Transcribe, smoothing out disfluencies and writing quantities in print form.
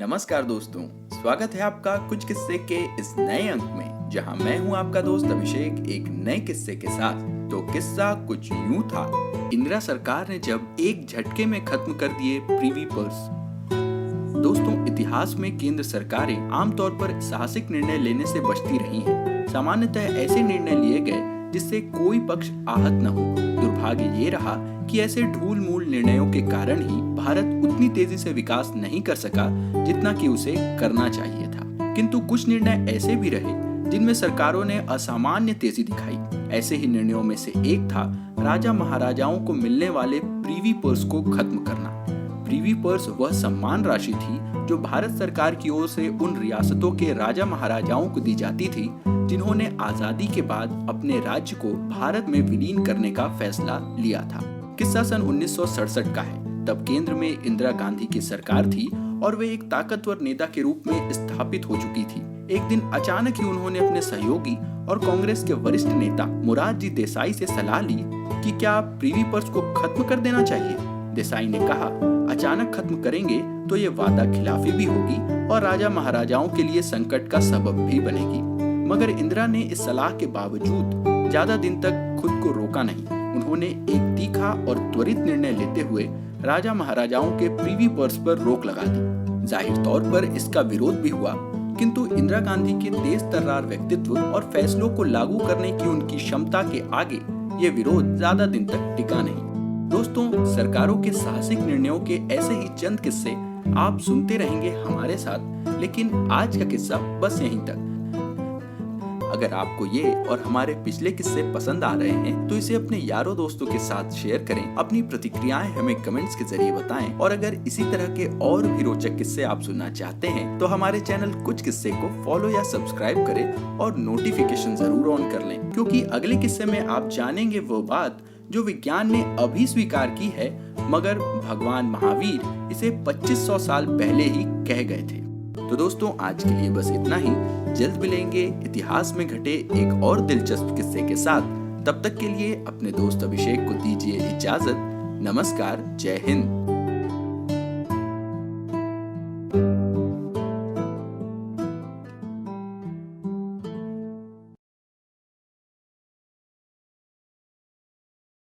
नमस्कार दोस्तों, स्वागत है आपका कुछ किस्से के इस नए अंक में, जहां मैं हूं आपका दोस्त अभिषेक एक नए किस्से के साथ। तो किस्सा कुछ यूं था। इंदिरा सरकार ने जब एक झटके में खत्म कर दिए प्रीवी पर्स। दोस्तों, इतिहास में केंद्र सरकारें आमतौर पर साहसिक निर्णय लेने से बचती रही हैं। सामान्यतः ऐसे निर्णय लिए गए जिससे कोई पक्ष आहत न हो। दुर्भाग्य ये रहा कि ऐसे ढूल मूल निर्णयों के कारण ही भारत उतनी तेजी से विकास नहीं कर सका जितना कि उसे करना चाहिए था। किंतु कुछ निर्णय ऐसे भी रहे जिनमें सरकारों ने असामान्य तेजी दिखाई। ऐसे ही निर्णयों में से एक था राजा महाराजाओं को मिलने वाले प्रीवी पर्स को खत्म करना। प्रीवी पर्स वह सम्मान राशि थी जो भारत सरकार की ओर से उन रियासतों के राजा महाराजाओं को दी जाती थी जिन्होंने आजादी के बाद अपने राज्य को भारत में विलीन करने का फैसला लिया था। किस्सा सन 1967 का है। तब केंद्र में इंदिरा गांधी की सरकार थी और वे एक ताकतवर नेता के रूप में स्थापित हो चुकी थी। एक दिन अचानक ही उन्होंने अपने सहयोगी और कांग्रेस के वरिष्ठ नेता मोरारजी देसाई से सलाह ली कि क्या प्रीवी पर्स को खत्म कर देना चाहिए। देसाई ने कहा, अचानक खत्म करेंगे तो ये वादा खिलाफी भी होगी और राजा महाराजाओं के लिए संकट का सबब भी बनेगी। मगर इंदिरा ने इस सलाह के बावजूद ज्यादा दिन तक खुद को रोका नहीं। उन्होंने एक तीखा और त्वरित निर्णय लेते हुए राजा महाराजाओं के प्रीवी पर्स पर रोक लगा दी। जाहिर तौर पर इसका विरोध भी हुआ, किंतु इंदिरा गांधी के तेज तर्रार व्यक्तित्व और फैसलों को लागू करने की उनकी क्षमता के आगे ये विरोध ज्यादा दिन तक टिका नहीं। दोस्तों, सरकारों के साहसिक निर्णयों के ऐसे ही चंद किस्से आप सुनते रहेंगे हमारे साथ, लेकिन आज का किस्सा बस यहीं तक। अगर आपको ये और हमारे पिछले किस्से पसंद आ रहे हैं तो इसे अपने यारों दोस्तों के साथ शेयर करें। अपनी प्रतिक्रियाएं हमें कमेंट्स के जरिए बताएं और अगर इसी तरह के और भी रोचक किस्से आप सुनना चाहते हैं तो हमारे चैनल कुछ किस्से को फॉलो या सब्सक्राइब करें और नोटिफिकेशन जरूर ऑन कर लें, क्योंकि अगले किस्से में आप जानेंगे वो बात जो विज्ञान ने अभी स्वीकार की है, मगर भगवान महावीर इसे 2500 साल पहले ही कह गए थे। तो दोस्तों, आज के लिए बस इतना ही। जल्द मिलेंगे इतिहास में घटे एक और दिलचस्प किस्से के साथ। तब तक के लिए अपने दोस्त अभिषेक को दीजिए इजाजत। नमस्कार, जय हिंद।